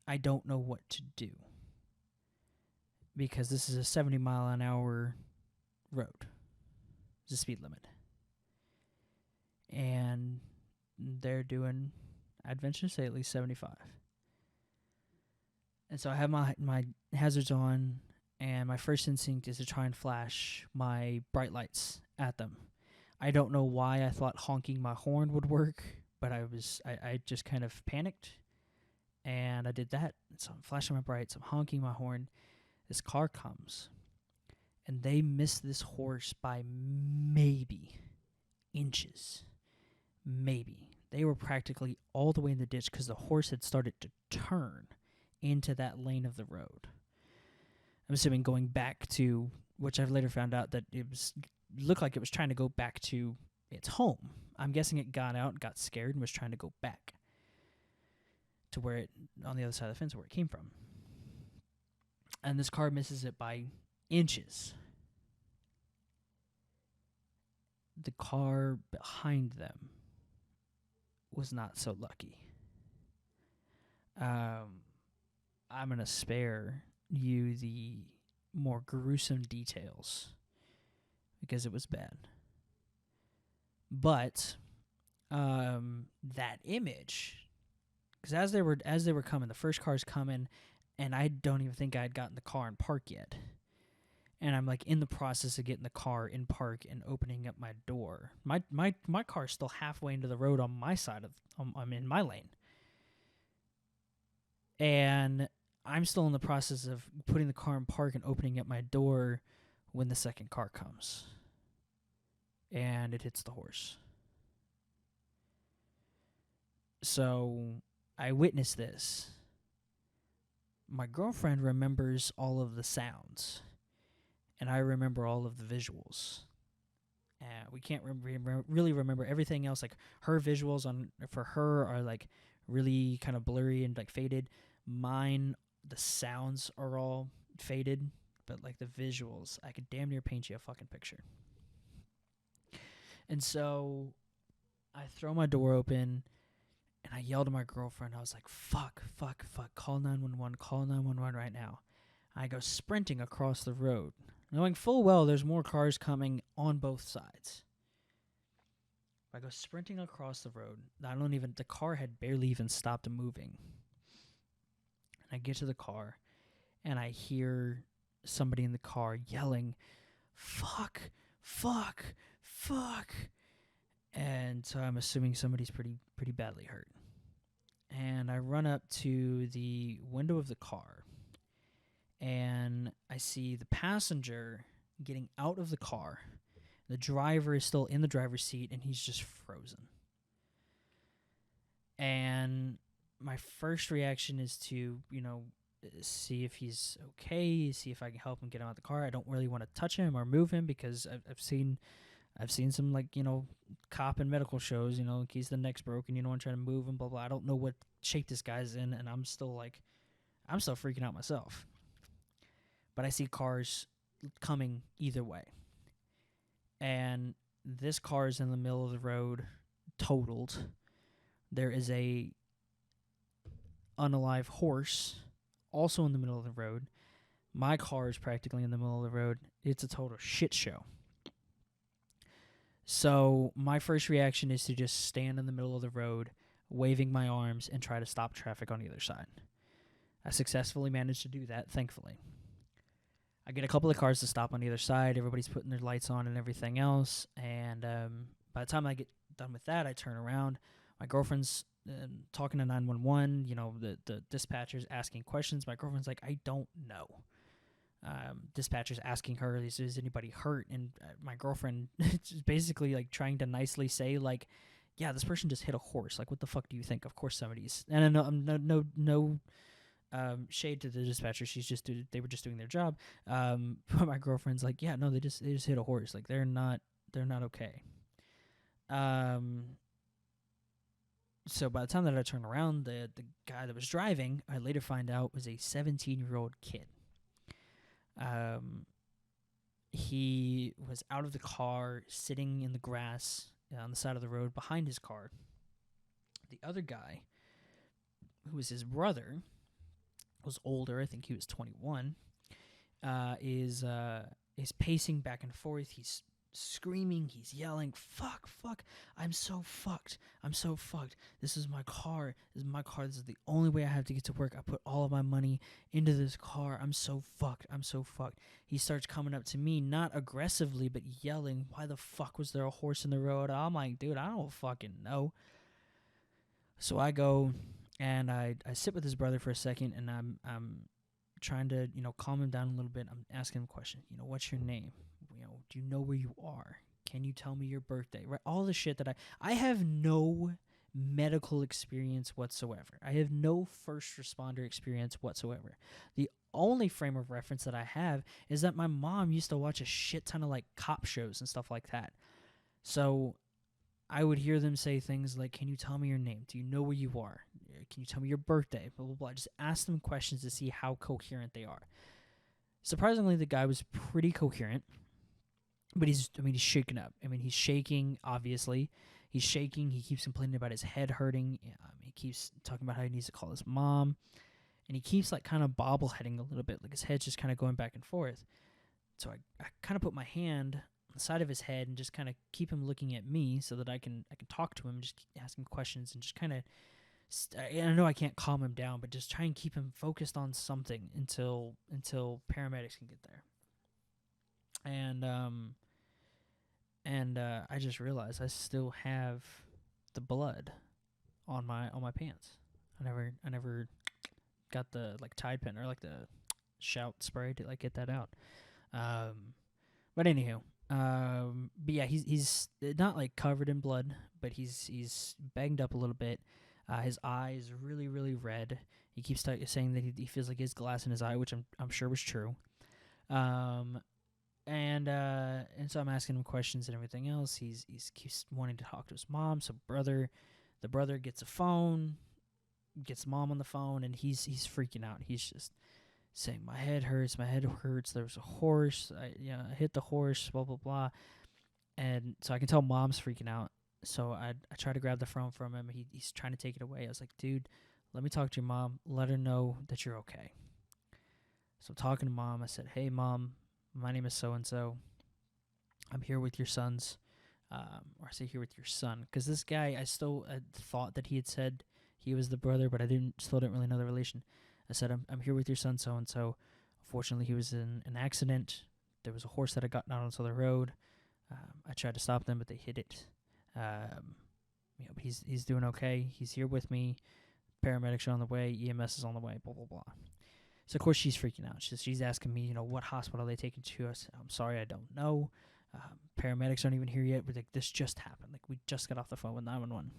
I don't know what to do, because this is a 70-mile-an-hour road. It's a speed limit. And they're doing, I'd venture to say, at least 75. And so I have my hazards on, and my first instinct is to try and flash my bright lights at them. I don't know why I thought honking my horn would work, but I just kind of panicked, and I did that. So I'm flashing my brights, I'm honking my horn. This car comes, and they miss this horse by maybe inches. Maybe. They were practically all the way in the ditch because the horse had started to turn into that lane of the road. I'm assuming going back to, which I've later found out that looked like it was trying to go back to its home. I'm guessing it got out, got scared, and was trying to go back to where it, on the other side of the fence where it came from. And this car misses it by inches. The car behind them was not so lucky. Um, I'm gonna spare you the more gruesome details because it was bad. But that image, because as they were coming, the first car's coming, and I don't even think I had gotten the car in park yet. And I'm like in the process of getting the car in park and opening up my door. My car's still halfway into the road on my side of I'm in my lane. And I'm still in the process of putting the car in park and opening up my door when the second car comes. And it hits the horse. So I witnessed this. My girlfriend remembers all of the sounds, and I remember all of the visuals. We can't really remember everything else. Like her visuals for her are like really kind of blurry and like faded. Mine, the sounds are all faded, but like the visuals, I could damn near paint you a fucking picture. And so I throw my door open and I yelled at my girlfriend. I was like, fuck, call 911, call 911 right now. I go sprinting across the road, knowing full well there's more cars coming on both sides. I go sprinting across the road. The car had barely even stopped moving. And I get to the car, and I hear somebody in the car yelling, fuck. And so I'm assuming somebody's pretty badly hurt. And I run up to the window of the car, and I see the passenger getting out of the car. The driver is still in the driver's seat, and he's just frozen. And my first reaction is to, see if he's okay, see if I can help him get out of the car. I don't really want to touch him or move him because I've seen some, like, cop and medical shows, in case the neck's broken, you don't want to try to move him, blah, blah. I don't know what shape this guy's in, and I'm still freaking out myself. But I see cars coming either way. And this car is in the middle of the road, totaled. There is a unalive horse also in the middle of the road. My car is practically in the middle of the road. It's a total shit show. So my first reaction is to just stand in the middle of the road, waving my arms, and try to stop traffic on either side. I successfully managed to do that, thankfully. I get a couple of cars to stop on either side. Everybody's putting their lights on and everything else. And by the time I get done with that, I turn around. My girlfriend's talking to 911. The dispatcher's asking questions. My girlfriend's like, I don't know. Dispatcher's asking her, is anybody hurt? And my girlfriend is basically like trying to nicely say, like, yeah, this person just hit a horse. Like, what the fuck do you think? Of course somebody's. And no shade to the dispatcher. They were just doing their job. But my girlfriend's like, yeah, no, they just hit a horse. Like, they're not okay. So by the time that I turned around, the guy that was driving, I later find out was a 17-year-old kid. He was out of the car, sitting in the grass on the side of the road behind his car. The other guy, who was his brother, was older. I think he was 21. Is pacing back and forth. He's screaming. He's yelling, "Fuck! I'm so fucked. This is my car. This is the only way I have to get to work. I put all of my money into this car. I'm so fucked. He starts coming up to me, not aggressively, but yelling, "Why the fuck was there a horse in the road?" I'm like, dude, I don't fucking know. So I go and I sit with his brother for a second, and I'm trying to, calm him down a little bit. I'm asking him questions. What's your name? Do you know where you are? Can you tell me your birthday? Right, all the shit that I have no medical experience whatsoever. I have no first responder experience whatsoever. The only frame of reference that I have is that my mom used to watch a shit ton of like cop shows and stuff like that. So I would hear them say things like, "Can you tell me your name? Do you know where you are? Can you tell me your birthday?" Blah, blah, blah. Just ask them questions to see how coherent they are. Surprisingly, the guy was pretty coherent, but he's shaken up. He's shaking, obviously. He's shaking. He keeps complaining about his head hurting. He keeps talking about how he needs to call his mom. And he keeps like kind of bobbleheading a little bit, like his head's just kind of going back and forth. So I kind of put my hand on the side of his head and just kind of keep him looking at me so that I can talk to him, just ask him questions and just kind of. I know I can't calm him down, but just try and keep him focused on something until paramedics can get there. And I just realized I still have the blood on my pants. I never got the like Tide pen or like the shout spray to like get that out. But anywho, but yeah, he's not like covered in blood, but he's banged up a little bit. His eye is really really red. He keeps saying that he feels like he has glass in his eye, which I'm sure was true. And so I'm asking him questions and everything else. He's keeps wanting to talk to his mom. So the brother gets a phone, gets mom on the phone, and he's freaking out. He's just saying, my head hurts. There was a horse. I hit the horse. Blah blah blah. And so I can tell mom's freaking out. So I try to grab the phone from him. He's trying to take it away. I was like, dude, let me talk to your mom. Let her know that you're okay. So I'm talking to mom. I said, hey mom, my name is so and so. I'm here with your sons, or I say here with your son, because this guy I thought that he had said he was the brother, but I still didn't really know the relation. I said, I'm here with your son, so and so. Unfortunately, he was in an accident. There was a horse that had gotten out onto the road. I tried to stop them, but they hit it. He's doing okay. He's here with me. Paramedics are on the way. EMS is on the way. Blah blah blah. So of course she's freaking out. She's asking me, what hospital are they taking to us? I'm sorry, I don't know. Paramedics aren't even here yet. We're like, this just happened. Like we just got off the phone with 911.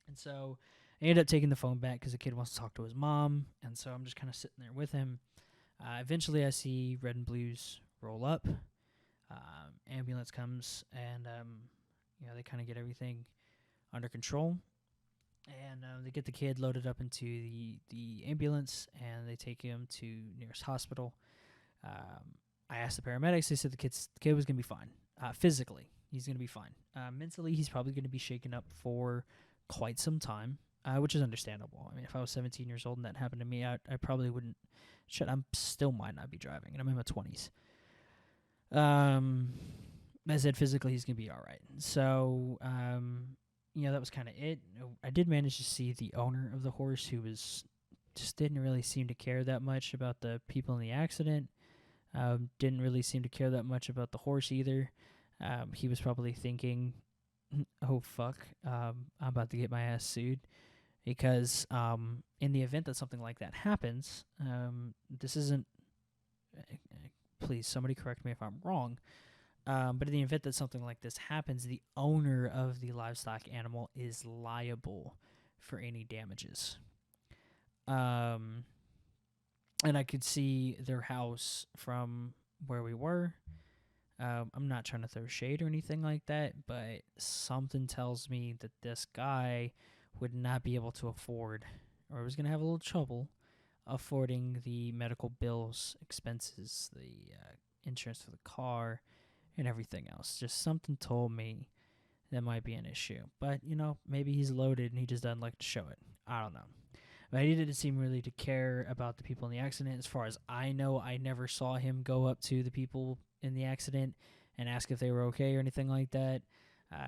And so I ended up taking the phone back because the kid wants to talk to his mom. And so I'm just kind of sitting there with him. Eventually I see red and blues roll up. Ambulance comes and they kind of get everything under control. And they get the kid loaded up into the ambulance, and they take him to nearest hospital. I asked the paramedics. They said the kid was going to be fine. Physically, he's going to be fine. Mentally, he's probably going to be shaken up for quite some time, which is understandable. I mean, if I was 17 years old and that happened to me, I probably wouldn't. I still might not be driving, and I'm in my 20s. I said physically he's going to be all right. So, that was kind of it. I did manage to see the owner of the horse, who didn't really seem to care that much about the people in the accident. Didn't really seem to care that much about the horse either. He was probably thinking, oh, fuck, I'm about to get my ass sued. Because in the event that something like that happens, this isn't... please, somebody correct me if I'm wrong. But in the event that something like this happens, the owner of the livestock animal is liable for any damages. And I could see their house from where we were. I'm not trying to throw shade or anything like that, but something tells me that this guy would not be able to afford, or was going to have a little trouble affording the medical bills, expenses, the insurance for the car, and everything else. Just something told me that might be an issue. But, maybe he's loaded and he just doesn't like to show it. I don't know. But he didn't seem really to care about the people in the accident. As far as I know, I never saw him go up to the people in the accident and ask if they were okay or anything like that.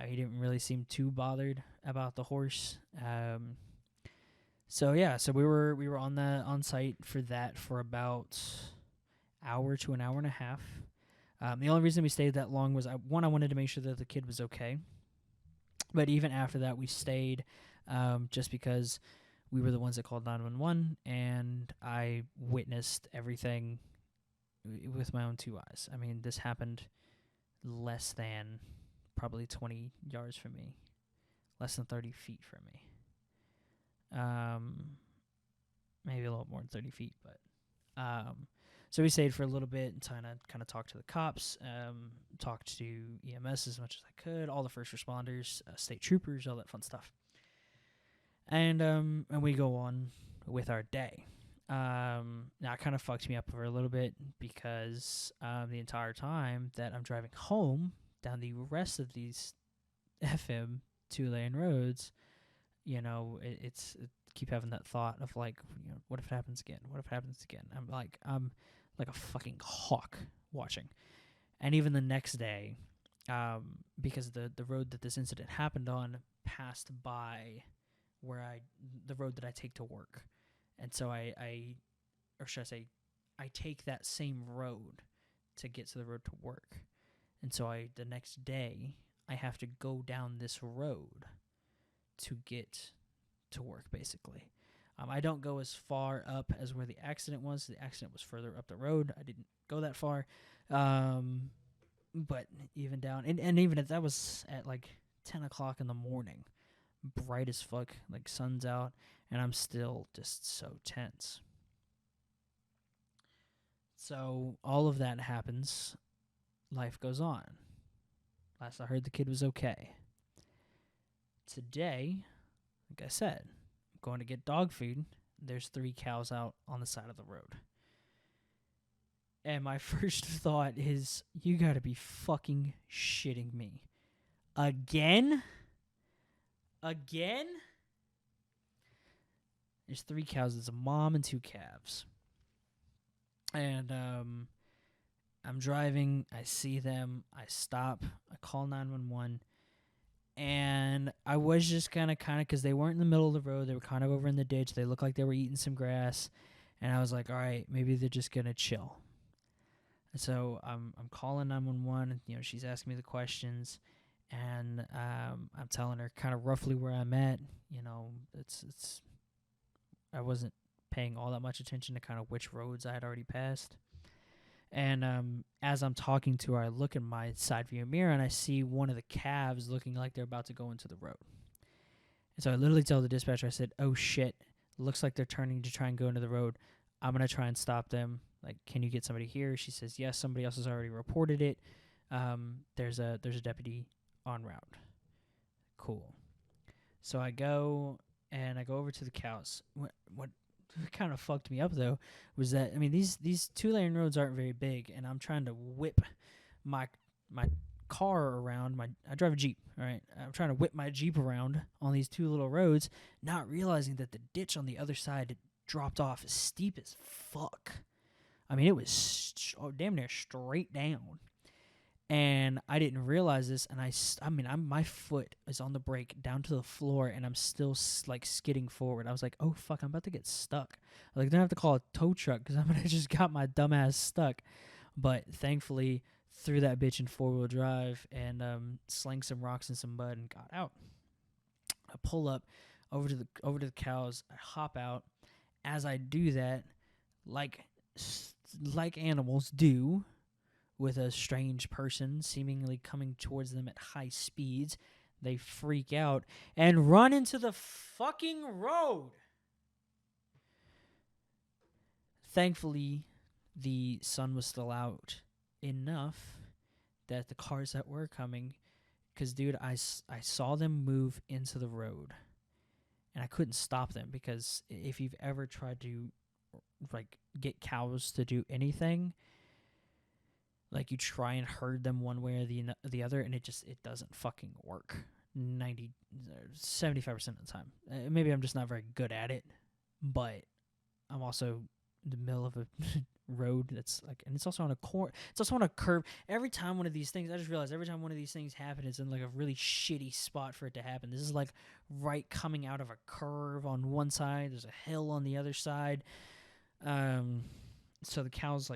He didn't really seem too bothered about the horse. So we were on site for that for about hour to an hour and a half. The only reason we stayed that long was, I wanted to make sure that the kid was okay. But even after that, we stayed just because we were the ones that called 911, and I witnessed everything with my own two eyes. I mean, this happened less than probably 20 yards from me, less than 30 feet from me. Maybe a little more than 30 feet, but... So we stayed for a little bit and kind of talked to the cops, talked to EMS as much as I could, all the first responders, state troopers, all that fun stuff. And we go on with our day. Now it kind of fucked me up for a little bit because the entire time that I'm driving home down the rest of these FM 2-lane roads, it keep having that thought of like, what if it happens again? What if it happens again? I'm like a fucking hawk watching. And even the next day, because the road that this incident happened on passed by the road that I take to work, and so or should I say, I take that same road to get to the road to work, and so the next day I have to go down this road to get to work, basically. I don't go as far up as where the accident was. The accident was further up the road. I didn't go that far. But even down, and even if that was at like 10 o'clock in the morning, bright as fuck, like sun's out, and I'm still just so tense. So all of that happens. Life goes on. Last I heard, the kid was okay. Today, like I said, I'm going to get dog food. There's 3 cows out on the side of the road. And my first thought is, you gotta be fucking shitting me. Again? Again? There's 3 cows. There's a mom and 2 calves. And I'm driving. I see them. I stop. I call 911. And I was just kind of, because they weren't in the middle of the road. They were kind of over in the ditch. They looked like they were eating some grass. And I was like, all right, maybe they're just going to chill. And so I'm calling 911. She's asking me the questions. And I'm telling her kind of roughly where I'm at. It's I wasn't paying all that much attention to kind of which roads I had already passed. And as I'm talking to her, I look in my side view mirror and I see one of the calves looking like they're about to go into the road. And so I literally tell the dispatcher, I said, oh shit, looks like they're turning to try and go into the road. I'm going to try and stop them. Like, can you get somebody here? She says, yes, somebody else has already reported it. There's a deputy en route. Cool. So I go over to the cows. What kind of fucked me up though was that, I mean, these 2-lane roads aren't very big, and I'm trying to whip my car around. I drive a Jeep, all right? I'm trying to whip my Jeep around on these 2 little roads, not realizing that the ditch on the other side dropped off as steep as fuck. I mean, it was damn near straight down. And I didn't realize this, and my foot is on the brake down to the floor, and I'm still like skidding forward. I was like, oh fuck, I'm about to get stuck. I'm like, I don't have to call a tow truck because I'm gonna just got my dumb ass stuck. But thankfully, threw that bitch in 4-wheel drive and slinged some rocks and some mud and got out. I pull up over to the cows. I hop out. As I do that, like animals do, with a strange person seemingly coming towards them at high speeds, they freak out and run into the fucking road. Thankfully, the sun was still out enough that the cars that were coming, because, dude, I saw them move into the road, and I couldn't stop them, because if you've ever tried to, like, get cows to do anything, like, you try and herd them one way or the other, and it doesn't fucking work 75% of the time. Maybe I'm just not very good at it, but I'm also in the middle of a road that's like, and it's also on a it's also on a curve. Every time one of these things, I just realized every time one of these things happen, it's in like a really shitty spot for it to happen. This is like right coming out of a curve on one side. There's a hill on the other side. So the cows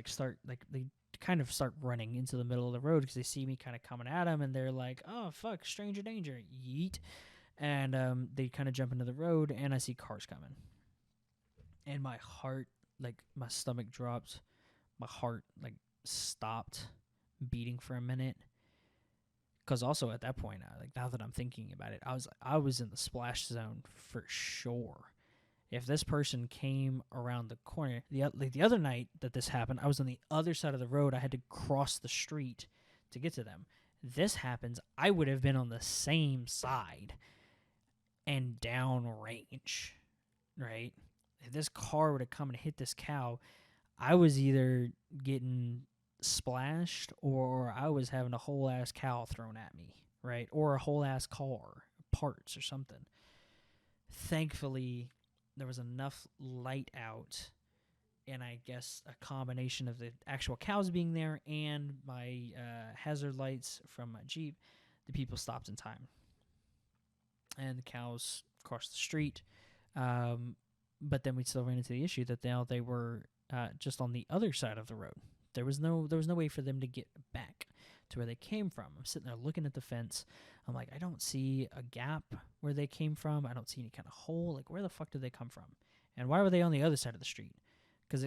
they kind of start running into the middle of the road because they see me kind of coming at them, and they're like, oh fuck, stranger danger, yeet. And they kind of jump into the road, and I see cars coming, and my heart, like, my stomach dropped, my heart like stopped beating for a minute, because also at that point, like, now that I'm thinking about it, I was in the splash zone for sure. If this person came around the corner, the other night that this happened, I was on the other side of the road. I had to cross the street to get to them. This happens, I would have been on the same side and downrange, right? If this car would have come and hit this cow, I was either getting splashed or I was having a whole ass cow thrown at me. right? Or a whole ass car, parts or something. Thankfully, there was enough light out, and I guess a combination of the actual cows being there and my hazard lights from my Jeep, the people stopped in time. And the cows crossed the street. But then we still ran into the issue that now they were just on the other side of the road. There was no way for them to get back to where they came from. I'm sitting there looking at the fence. I'm like, I don't see a gap where they came from. I don't see any kind of hole. Like, where the fuck did they come from? And why were they on the other side of the street? Because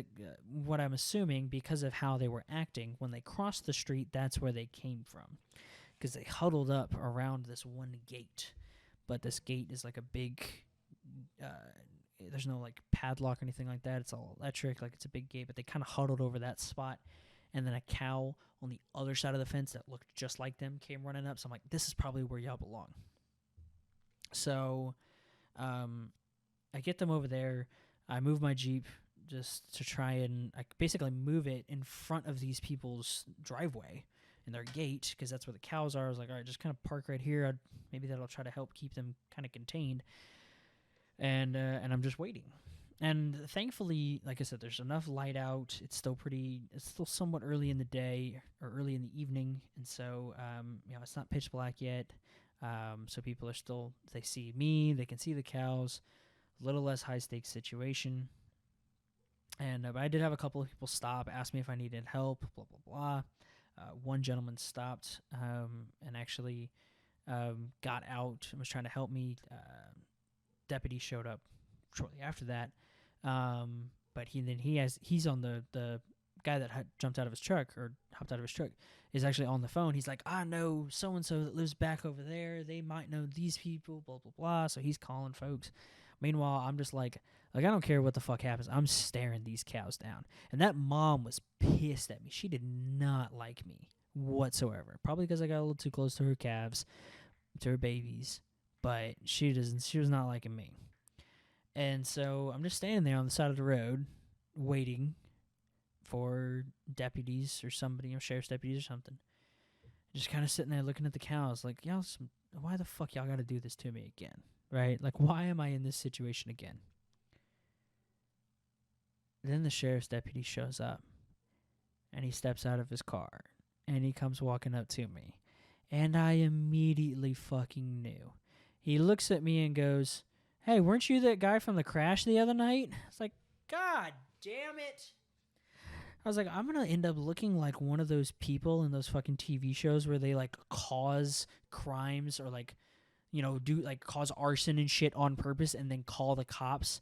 what I'm assuming, because of how they were acting, when they crossed the street, that's where they came from. Because they huddled up around this one gate. But this gate is like a big... there's no like padlock or anything like that. It's all electric, like it's a big gate, but they kind of huddled over that spot. And then a cow on the other side of the fence that looked just like them came running up. So I'm like, this is probably where y'all belong. So I get them over there. I move my Jeep just to try and I basically move it in front of these people's driveway and their gate, because that's where the cows are. I was like, all right, just kind of park right here. Maybe that'll try to help keep them kind of contained. And I'm just waiting. And thankfully, like I said, there's enough light out. It's still somewhat early in the day or early in the evening. And so, it's not pitch black yet. So people are still, they see me, they can see the cows, a little less high stakes situation. And I did have a couple of people stop, ask me if I needed help, blah, blah, blah. One gentleman stopped and actually got out and was trying to help me. Deputy showed up shortly after that, but he's on the guy that jumped out of his truck or hopped out of his truck is actually on the phone. He's like, I know so and so that lives back over there. They might know these people. Blah blah blah. So he's calling folks. Meanwhile, I'm just like I don't care what the fuck happens. I'm staring these cows down. And that mom was pissed at me. She did not like me whatsoever. Probably because I got a little too close to her calves, to her babies. But she was not liking me. And so I'm just standing there on the side of the road waiting for deputies or somebody, sheriff's deputies or something. Just kind of sitting there looking at the cows like, why the fuck y'all got to do this to me again? Right? Like, why am I in this situation again? Then the sheriff's deputy shows up and he steps out of his car and he comes walking up to me. And I immediately fucking knew. He looks at me and goes, hey, weren't you that guy from the crash the other night? It's like, God damn it. I was like, I'm going to end up looking like one of those people in those fucking TV shows where they, like, cause crimes or, like, cause arson and shit on purpose and then call the cops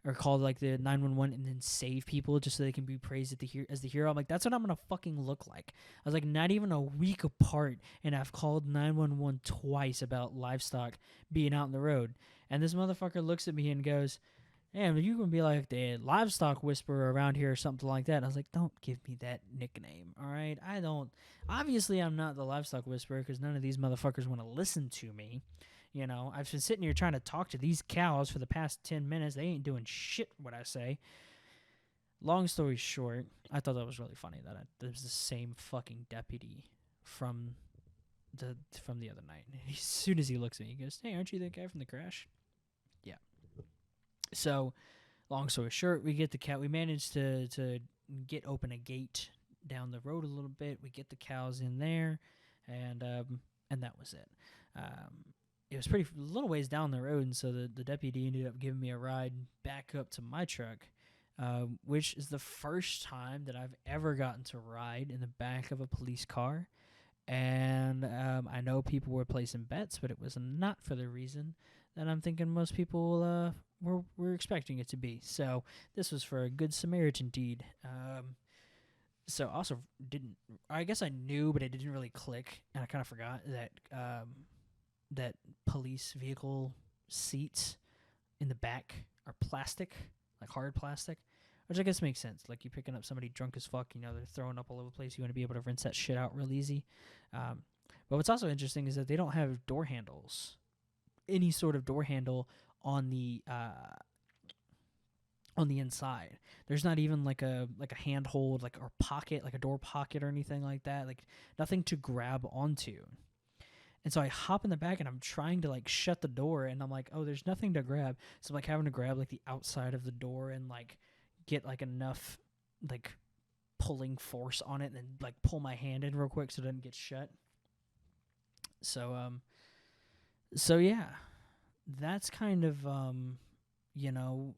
or call, like, the 911 and then save people just so they can be praised as the hero. I'm like, that's what I'm going to fucking look like. I was like, not even a week apart, and I've called 911 twice about livestock being out on the road. And this motherfucker looks at me and goes, damn, you're going to be like the Livestock Whisperer around here or something like that. And I was like, don't give me that nickname, all right? Obviously, I'm not the Livestock Whisperer because none of these motherfuckers want to listen to me. I've been sitting here trying to talk to these cows for the past 10 minutes. They ain't doing shit what I say. Long story short, I thought that was really funny that there was the same fucking deputy from the other night. As soon as he looks at me, he goes, hey, aren't you that guy from the crash? Yeah. So, long story short, we managed to get open a gate down the road a little bit. We get the cows in there, and that was it. It was a little ways down the road, and so the deputy ended up giving me a ride back up to my truck, which is the first time that I've ever gotten to ride in the back of a police car. And I know people were placing bets, but it was not for the reason that I'm thinking most people were expecting it to be. So this was for a good Samaritan deed. So also I guess I knew, but it didn't really click, and I kind of forgot that police vehicle seats in the back are plastic, like hard plastic, which I guess makes sense. Like, you're picking up somebody drunk as fuck, they're throwing up all over the place. You want to be able to rinse that shit out real easy. But what's also interesting is that they don't have door handles, any sort of door handle on the inside. There's not even like a handhold, like, or pocket, like a door pocket or anything like that. Like, nothing to grab onto. And so I hop in the back and I'm trying to like shut the door and I'm like, oh, there's nothing to grab. So I'm like having to grab like the outside of the door and like get like enough like pulling force on it and then like pull my hand in real quick so it doesn't get shut. So yeah, that's kind of you know,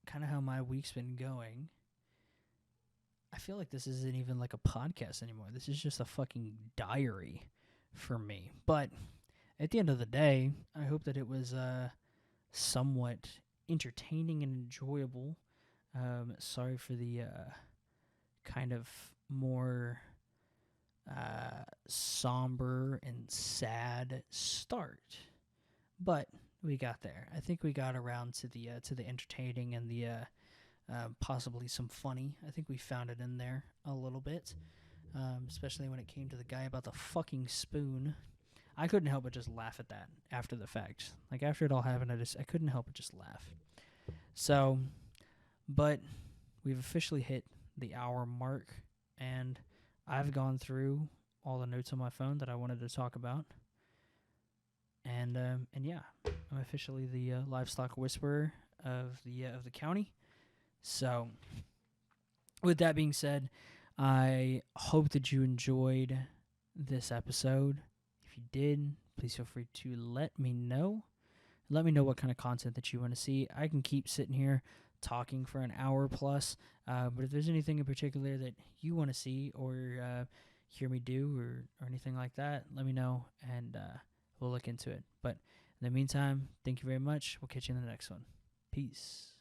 kind of how my week's been going. I feel like this isn't even like a podcast anymore. This is just a fucking diary for me. But at the end of the day, I hope that it was somewhat entertaining and enjoyable. Sorry for the kind of more somber and sad start, but we got there. I think we got around to the entertaining and the possibly some funny. I think we found it in there a little bit, especially when it came to the guy about the fucking spoon. I couldn't help but just laugh at that after the fact. Like after it all happened, I couldn't help but just laugh. So, but we've officially hit the hour mark, and I've gone through all the notes on my phone that I wanted to talk about. And yeah, I'm officially the Livestock Whisperer of the county. So, with that being said, I hope that you enjoyed this episode. If you did, please feel free to let me know. Let me know what kind of content that you want to see. I can keep sitting here talking for an hour plus, but if there's anything in particular that you want to see or hear me do or anything like that, let me know, and we'll look into it. But in the meantime, thank you very much. We'll catch you in the next one. Peace.